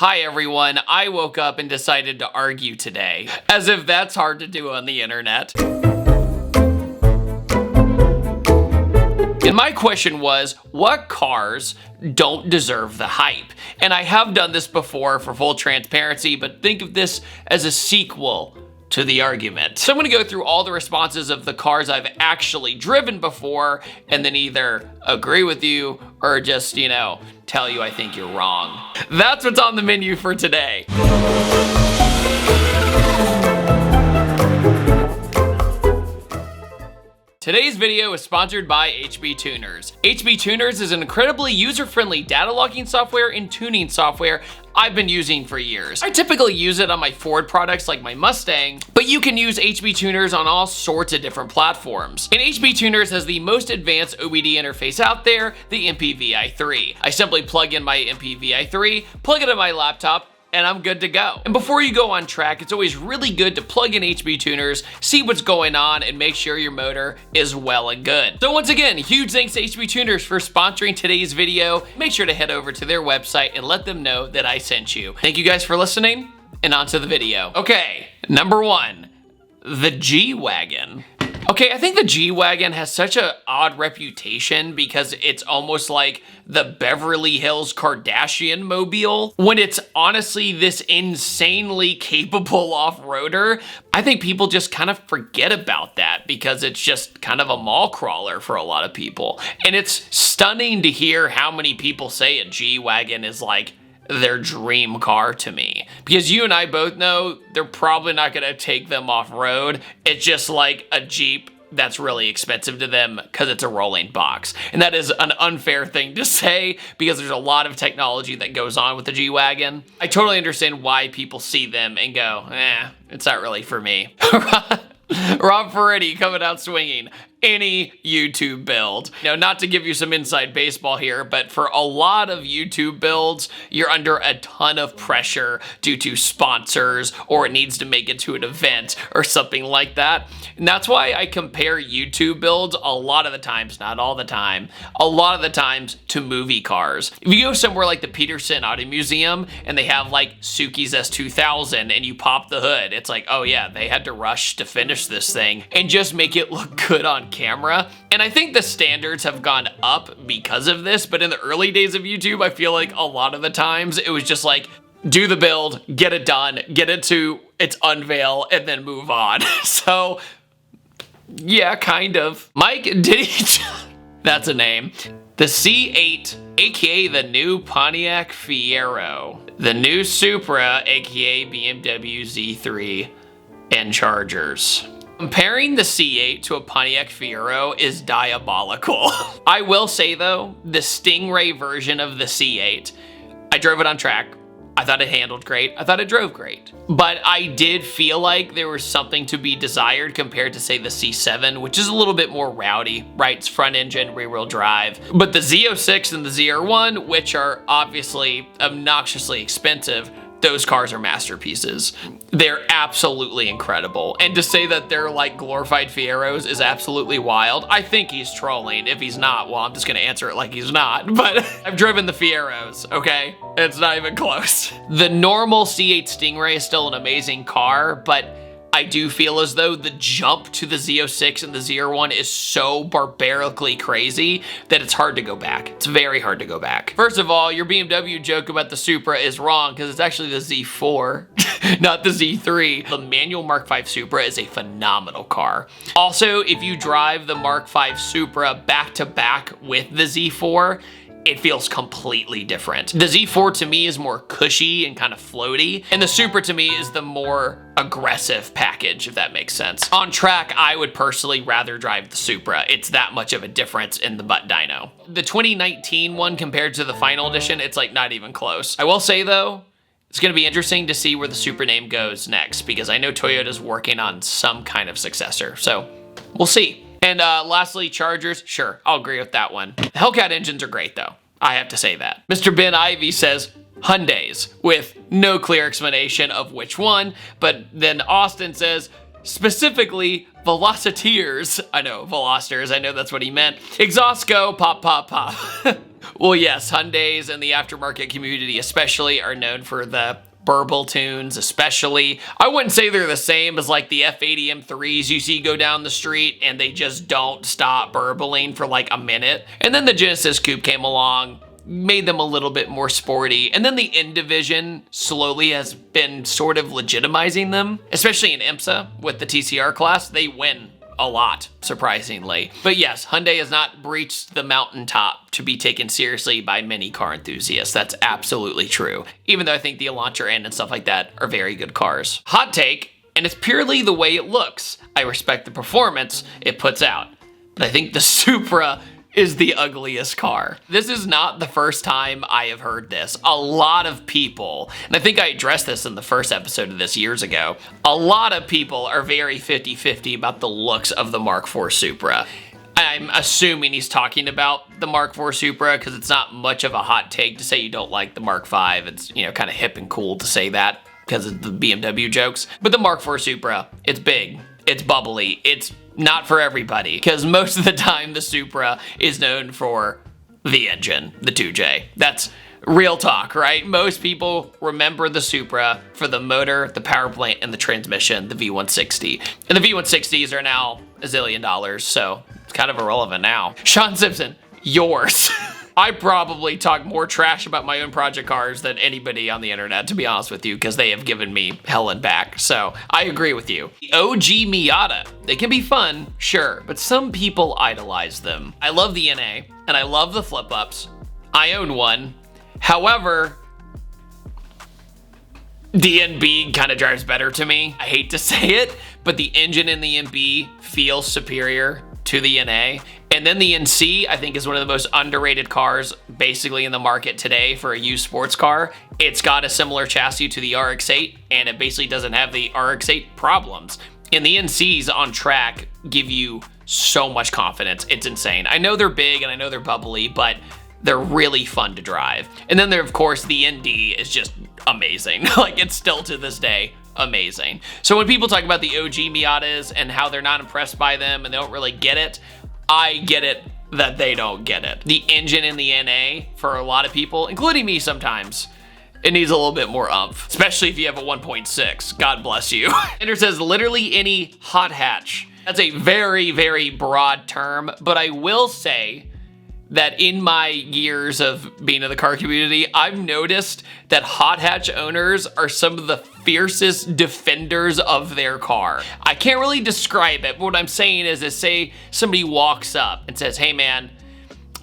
Hi everyone, I woke up and decided to argue today. As if that's hard to do on the internet. And my question was, what cars don't deserve the hype? And I have done this before for full transparency, but think of this as a sequel to the argument. So I'm gonna go through all the responses of the cars I've actually driven before and then either agree with you or just, tell you I think you're wrong. That's what's on the menu for today. Today's video is sponsored by HB Tuners. HB Tuners is an incredibly user-friendly data logging software and tuning software I've been using for years. I typically use it on my Ford products like my Mustang, but you can use HB Tuners on all sorts of different platforms. And HB Tuners has the most advanced OBD interface out there, the MPVI3. I simply plug in my MPVI3, plug it in my laptop, and I'm good to go. And before you go on track, it's always really good to plug in HB Tuners, see what's going on, and make sure your motor is well and good. So once again, huge thanks to HB Tuners for sponsoring today's video. Make sure to head over to their website and let them know that I sent you. Thank you guys for listening, and on to the video. Okay, number one, the G-Wagon. Okay, I think the G-Wagon has such an odd reputation because it's almost like the Beverly Hills Kardashian mobile, when it's honestly this insanely capable off-roader. I think people just kind of forget about that because it's just kind of a mall crawler for a lot of people. And it's stunning to hear how many people say a G-Wagon is like their dream car to me, because you and I both know they're probably not going to take them off-road. It's just like a Jeep that's really expensive to them because it's a rolling box. And that is an unfair thing to say because there's a lot of technology that goes on with the G-Wagon. I totally understand why people see them and go, it's not really for me. Rob Ferretti coming out swinging. Any YouTube build. Now, not to give you some inside baseball here, but for a lot of YouTube builds, you're under a ton of pressure due to sponsors, or it needs to make it to an event or something like that. And that's why I compare YouTube builds a lot of the times, not all the time, a lot of the times to movie cars. If you go somewhere like the Peterson Auto Museum and they have like Suzuki's S2000 and you pop the hood, it's like, oh yeah, they had to rush to finish this thing and just make it look good on camera. And I think the standards have gone up because of this, but in the early days of YouTube, I feel like a lot of the times it was just like, do the build, get it done, get it to its unveil, and then move on. So, yeah, kind of. Mike, did he... That's a name. The C8, aka the new Pontiac Fiero. The new Supra, aka BMW Z3 and Chargers. Comparing the C8 to a Pontiac Fiero is diabolical. I will say though, the Stingray version of the C8, I drove it on track. I thought it handled great. I thought it drove great. But I did feel like there was something to be desired compared to say the C7, which is a little bit more rowdy, right? It's front engine, rear wheel drive. But the Z06 and the ZR1, which are obviously obnoxiously expensive, those cars are masterpieces. They're absolutely incredible. And to say that they're like glorified Fieros is absolutely wild. I think he's trolling. If he's not, well, I'm just gonna answer it like he's not. But I've driven the Fieros, okay? It's not even close. The normal C8 Stingray is still an amazing car, but I do feel as though the jump to the Z06 and the ZR1 is so barbarically crazy that it's hard to go back. It's very hard to go back. First of all, your BMW joke about the Supra is wrong because it's actually the Z4, not the Z3. The manual Mark V Supra is a phenomenal car. Also, if you drive the Mark V Supra back to back with the Z4, it feels completely different. The Z4 to me is more cushy and kind of floaty, and the Supra to me is the more aggressive package, if that makes sense. On track, I would personally rather drive the Supra. It's that much of a difference in the butt dyno. The 2019 one compared to the final edition, it's like not even close. I will say though, it's gonna be interesting to see where the Supra name goes next, because I know Toyota's working on some kind of successor, so we'll see. And lastly, Chargers, sure, I'll agree with that one. The Hellcat engines are great though, I have to say that. Mr. Ben Ivy says Hyundais, with no clear explanation of which one, but then Austin says specifically Velociteers. I know, Velociters, I know that's what he meant. Exhaust go, pop, pop, pop. Well, yes, Hyundais and the aftermarket community especially are known for the burble tunes, especially. I wouldn't say they're the same as like the F80 M3s you see go down the street and they just don't stop burbling for like a minute. And then the Genesis Coupe came along, made them a little bit more sporty. And then the N division slowly has been sort of legitimizing them, especially in IMSA with the TCR class. They win a lot, surprisingly. But yes, Hyundai has not breached the mountaintop to be taken seriously by many car enthusiasts. That's absolutely true. Even though I think the Elantra N and stuff like that are very good cars. Hot take, and it's purely the way it looks. I respect the performance it puts out, but I think the Supra is the ugliest car. This is not the first time I have heard this. A lot of people, and I think I addressed this in the first episode of this years ago, a lot of people are very 50-50 about the looks of the Mark IV Supra. I'm assuming he's talking about the Mark IV Supra because it's not much of a hot take to say you don't like the Mark V. It's, you know, kind of hip and cool to say that because of the BMW jokes. But the Mark IV Supra, it's big, it's bubbly, it's not for everybody, because most of the time the Supra is known for the engine, the 2J. That's real talk, right? Most people remember the Supra for the motor, the power plant, and the transmission, the V160. And the V160s are now $1 zillion, so it's kind of irrelevant now. Sean Simpson, yours. I probably talk more trash about my own project cars than anybody on the internet, to be honest with you, because they have given me hell and back. So I agree with you. The OG Miata, they can be fun, sure, but some people idolize them. I love the NA and I love the flip ups. I own one. However, the NB kind of drives better to me. I hate to say it, but the engine in the NB feels superior to the NA. And then the NC, I think, is one of the most underrated cars basically in the market today for a used sports car. It's got a similar chassis to the RX-8, and it basically doesn't have the RX-8 problems. And the NCs on track give you so much confidence. It's insane. I know they're big and I know they're bubbly, but they're really fun to drive. And then there, of course, the ND is just amazing. Like, it's still to this day amazing. So when people talk about the OG Miatas and how they're not impressed by them and they don't really get it, I get it that they don't get it. The engine in the NA, for a lot of people, including me sometimes, it needs a little bit more oomph, especially if you have a 1.6. God bless you. Ender says, literally any hot hatch. That's a very, very broad term, but I will say that in my years of being in the car community, I've noticed that hot hatch owners are some of the fiercest defenders of their car. I can't really describe it, but what I'm saying is say somebody walks up and says, hey man,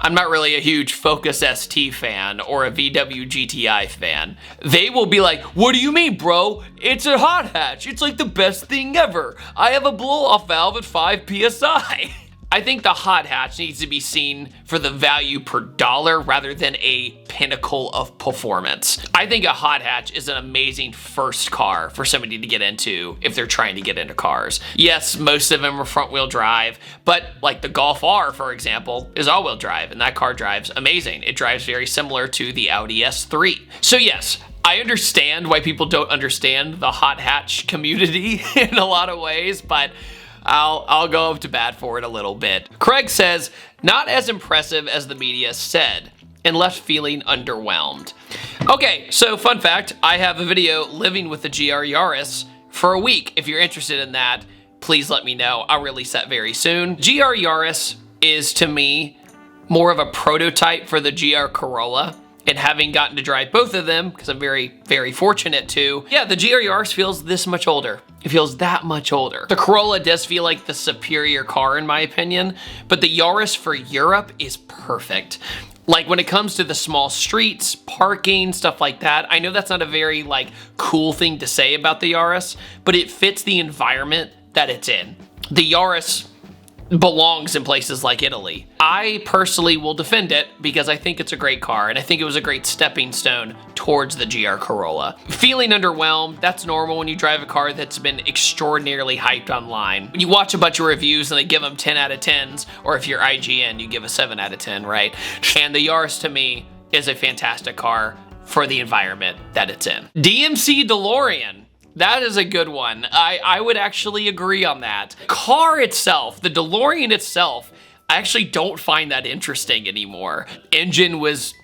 I'm not really a huge Focus ST fan or a VW GTI fan. They will be like, what do you mean, bro? It's a hot hatch. It's like the best thing ever. I have a blow-off valve at 5 PSI. I think the hot hatch needs to be seen for the value per dollar rather than a pinnacle of performance. I think a hot hatch is an amazing first car for somebody to get into if they're trying to get into cars. Yes, most of them are front wheel drive, but like the Golf R, for example, is all wheel drive, and that car drives amazing. It drives very similar to the Audi S3. So yes, I understand why people don't understand the hot hatch community in a lot of ways, but I'll go up to bat for it a little bit. Craig says, not as impressive as the media said, and left feeling underwhelmed. Okay, so fun fact, I have a video living with the GR Yaris for a week. If you're interested in that, please let me know. I'll release that very soon. GR Yaris is, to me, more of a prototype for the GR Corolla. And having gotten to drive both of them, because I'm very, very fortunate to, yeah, the GR Yaris feels this much older. It feels that much older. The Corolla does feel like the superior car in my opinion, but the Yaris for Europe is perfect. Like when it comes to the small streets, parking, stuff like that, I know that's not a very like cool thing to say about the Yaris, but it fits the environment that it's in. The Yaris belongs in places like Italy. I personally will defend it because I think it's a great car and I think it was a great stepping stone towards the GR Corolla. Feeling underwhelmed, that's normal when you drive a car that's been extraordinarily hyped online. When you watch a bunch of reviews and they give them 10 out of 10s, or if you're IGN, you give a 7 out of 10, right? And the Yaris to me is a fantastic car for the environment that it's in. DMC DeLorean. That is a good one. I would actually agree on that. Car itself, the DeLorean itself, I actually don't find that interesting anymore. Engine was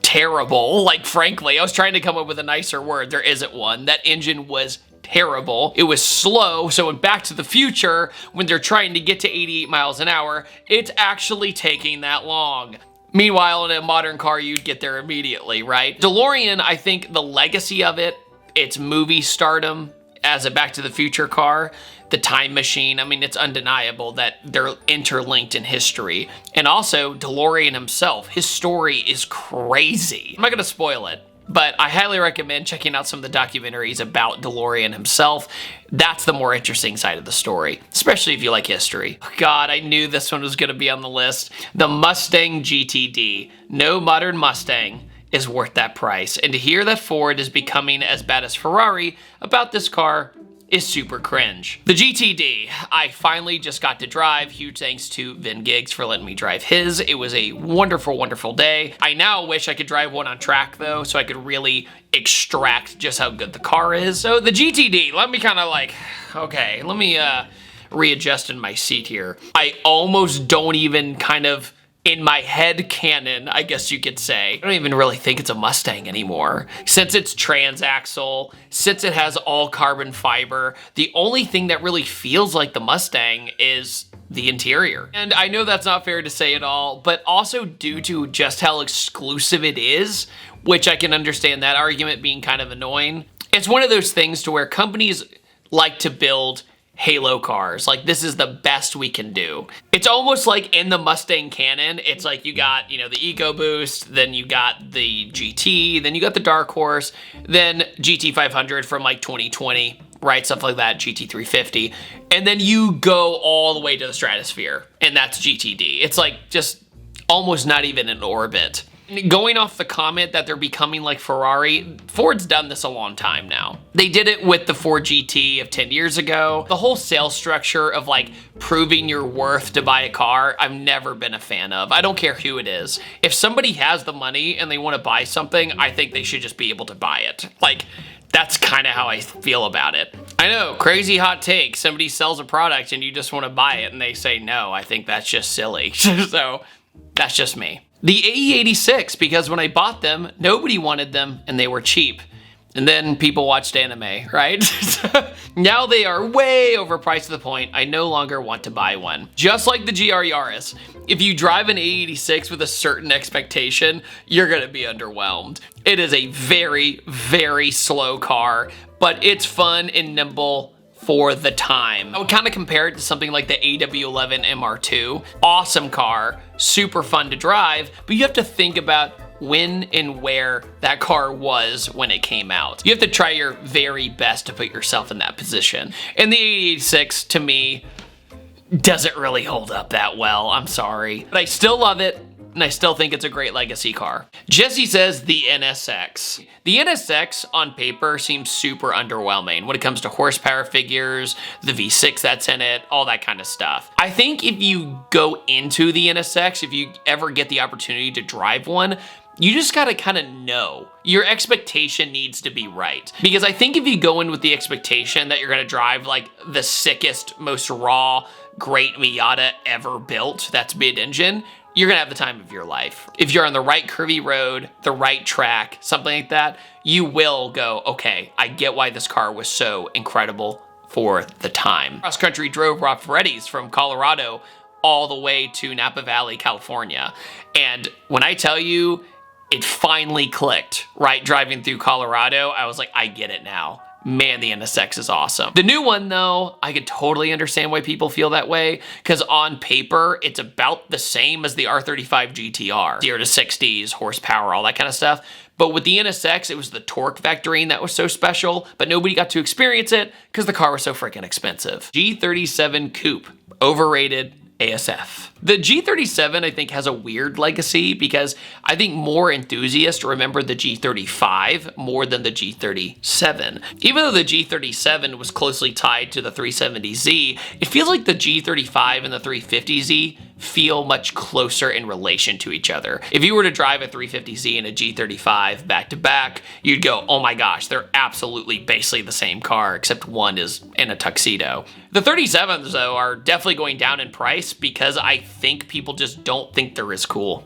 terrible. Like, frankly, I was trying to come up with a nicer word. There isn't one. That engine was terrible. It was slow. So in Back to the Future, when they're trying to get to 88 miles an hour, it's actually taking that long. Meanwhile, in a modern car, you'd get there immediately, right? DeLorean, I think the legacy of it, its movie stardom as a Back to the Future car, the time machine, I mean, it's undeniable that they're interlinked in history. And also, DeLorean himself, his story is crazy. I'm not gonna spoil it, but I highly recommend checking out some of the documentaries about DeLorean himself. That's the more interesting side of the story, especially if you like history. God, I knew this one was gonna be on the list. The Mustang GTD. No modern Mustang is worth that price. And to hear that Ford is becoming as bad as Ferrari about this car is super cringe. The GTD, I finally just got to drive. Huge thanks to Vin Giggs for letting me drive his. It was a wonderful, wonderful day. I now wish I could drive one on track though, so I could really extract just how good the car is. So the GTD, let me kind of like, okay, let me readjust in my seat here. I almost don't even kind of, in my head canon, I guess you could say, I don't even really think it's a Mustang anymore. Since it's transaxle, since it has all carbon fiber, the only thing that really feels like the Mustang is the interior. And I know that's not fair to say at all, but also due to just how exclusive it is, which I can understand that argument being kind of annoying. It's one of those things to where companies like to build halo cars. Like, this is the best we can do. It's almost like in the Mustang canon, it's like you got, you know, the EcoBoost, then you got the GT, then you got the Dark Horse, then GT 500 from like 2020, right? Stuff like that, GT 350. And then you go all the way to the stratosphere, and that's GTD. It's like just almost not even in orbit. Going off the comment that they're becoming like Ferrari, Ford's done this a long time now. They did it with the Ford GT of 10 years ago. The whole sales structure of like proving your worth to buy a car, I've never been a fan of. I don't care who it is. If somebody has the money and they want to buy something, I think they should just be able to buy it. Like, that's kind of how I feel about it. I know, crazy hot take. Somebody sells a product and you just want to buy it and they say no. I think that's just silly. So that's just me. The AE86, because when I bought them, nobody wanted them and they were cheap. And then people watched anime, right? Now they are way overpriced to the point I no longer want to buy one. Just like the GR Yaris, if you drive an AE86 with a certain expectation, you're gonna be underwhelmed. It is a very, very slow car, but it's fun and nimble for the time. I would kind of compare it to something like the AW11 MR2. Awesome car, super fun to drive, but you have to think about when and where that car was when it came out. You have to try your very best to put yourself in that position. And the 86 to me doesn't really hold up that well, I'm sorry. But I still love it, and I still think it's a great legacy car. Jesse says the NSX. The NSX on paper seems super underwhelming when it comes to horsepower figures, the V6 that's in it, all that kind of stuff. I think if you go into the NSX, if you ever get the opportunity to drive one, you just gotta kind of know. Your expectation needs to be right. Because I think if you go in with the expectation that you're gonna drive like the sickest, most raw, great Miata ever built that's mid-engine, you're gonna have the time of your life. If you're on the right curvy road, the right track, something like that, you will go, okay, I get why this car was so incredible for the time. Cross country drove Rob Ferretti's from Colorado all the way to Napa Valley, California. And when I tell you, it finally clicked, right? Driving through Colorado, I was like, I get it now. Man, the NSX is awesome. The new one though, I could totally understand why people feel that way, because on paper, it's about the same as the R35 GTR. 0 to 60s, horsepower, all that kind of stuff. But with the NSX, it was the torque vectoring that was so special, but nobody got to experience it because the car was so freaking expensive. G37 Coupe, overrated ASF. The G37, I think, has a weird legacy because I think more enthusiasts remember the G35 more than the G37. Even though the G37 was closely tied to the 370Z, it feels like the G35 and the 350Z feel much closer in relation to each other. If you were to drive a 350Z and a G35 back to back, you'd go, oh my gosh, they're absolutely basically the same car, except one is in a tuxedo. The 37s, though, are definitely going down in price because I think people just don't think they're as cool.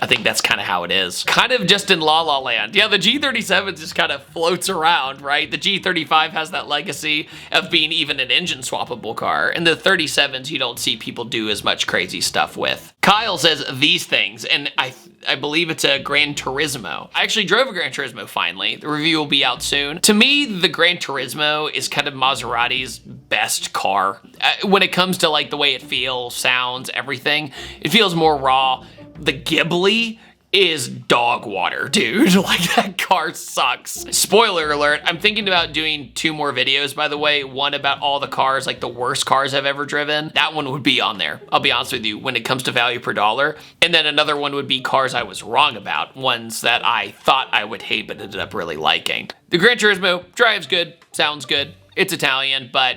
I think that's kind of how it is. Kind of just in La La Land. Yeah, the G37 just kind of floats around, right? The G35 has that legacy of being even an engine swappable car. And the 37s you don't see people do as much crazy stuff with. Kyle says these things, and I believe it's a Gran Turismo. I actually drove a Gran Turismo finally. The review will be out soon. To me, the Gran Turismo is kind of Maserati's best car. When it comes to like the way it feels, sounds, everything, it feels more raw. The Ghibli is dog water, dude. Like, that car sucks. Spoiler alert, I'm thinking about doing 2 more videos, by the way. One about all the cars, like the worst cars I've ever driven. That one would be on there, I'll be honest with you, when it comes to value per dollar. And then another one would be cars I was wrong about, ones that I thought I would hate but ended up really liking. The Gran Turismo drives good, sounds good. It's Italian, but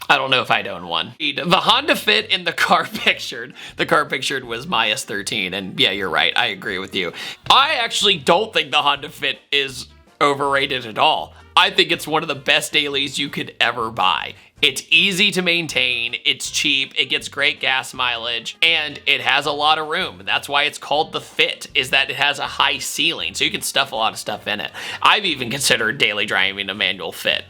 I don't know if I'd own one. The Honda Fit in the car pictured was my S13, and yeah, you're right, I agree with you. I actually don't think the Honda Fit is overrated at all. I think it's one of the best dailies you could ever buy. It's easy to maintain, it's cheap, it gets great gas mileage, and it has a lot of room. That's why it's called the Fit, is that it has a high ceiling, so you can stuff a lot of stuff in it. I've even considered daily driving a manual Fit.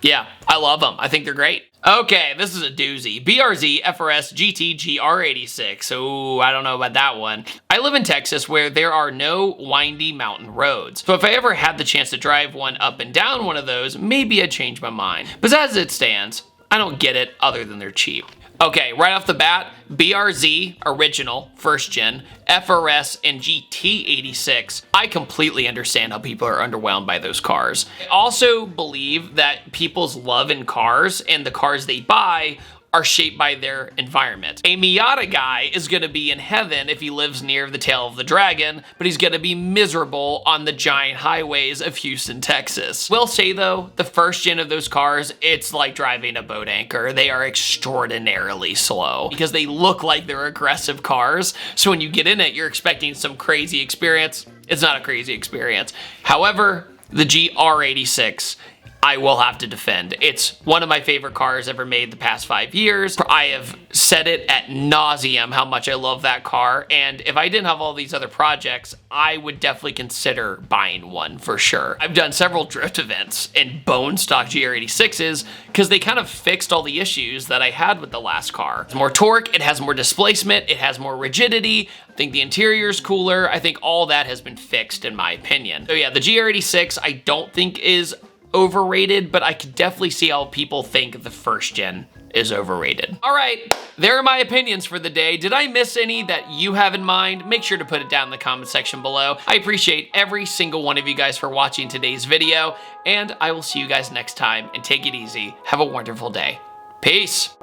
Yeah, I love them. I think they're great. Okay, this is a doozy. BRZ FRS GT GR86. Oh, I don't know about that one. I live in Texas where there are no windy mountain roads. So if I ever had the chance to drive one up and down one of those, maybe I'd change my mind. But as it stands, I don't get it other than they're cheap. Okay, right off the bat, BRZ original, first gen, FRS, and GT86. I completely understand how people are underwhelmed by those cars. I also believe that people's love in cars and the cars they buy are shaped by their environment. A Miata guy is gonna be in heaven if he lives near the tail of the dragon, but he's gonna be miserable on the giant highways of Houston, Texas. Will say though, the first gen of those cars, it's like driving a boat anchor. They are extraordinarily slow because they look like they're aggressive cars. So when you get in it, you're expecting some crazy experience. It's not a crazy experience. However, the GR86, I will have to defend. It's one of my favorite cars ever made the past 5 years. I have said it at nauseum how much I love that car, and if I didn't have all these other projects, I would definitely consider buying one for sure. I've done several drift events in bone stock GR86s because they kind of fixed all the issues that I had with the last car. It's more torque, it has more displacement, it has more rigidity. I think the interior is cooler. I think all that has been fixed in my opinion. So yeah, the GR86 I don't think is overrated, but I could definitely see how people think the first gen is overrated. All right, there are my opinions for the day. Did I miss any that you have in mind? Make sure to put it down in the comment section below. I appreciate every single one of you guys for watching today's video, and I will see you guys next time, and take it easy. Have a wonderful day. Peace.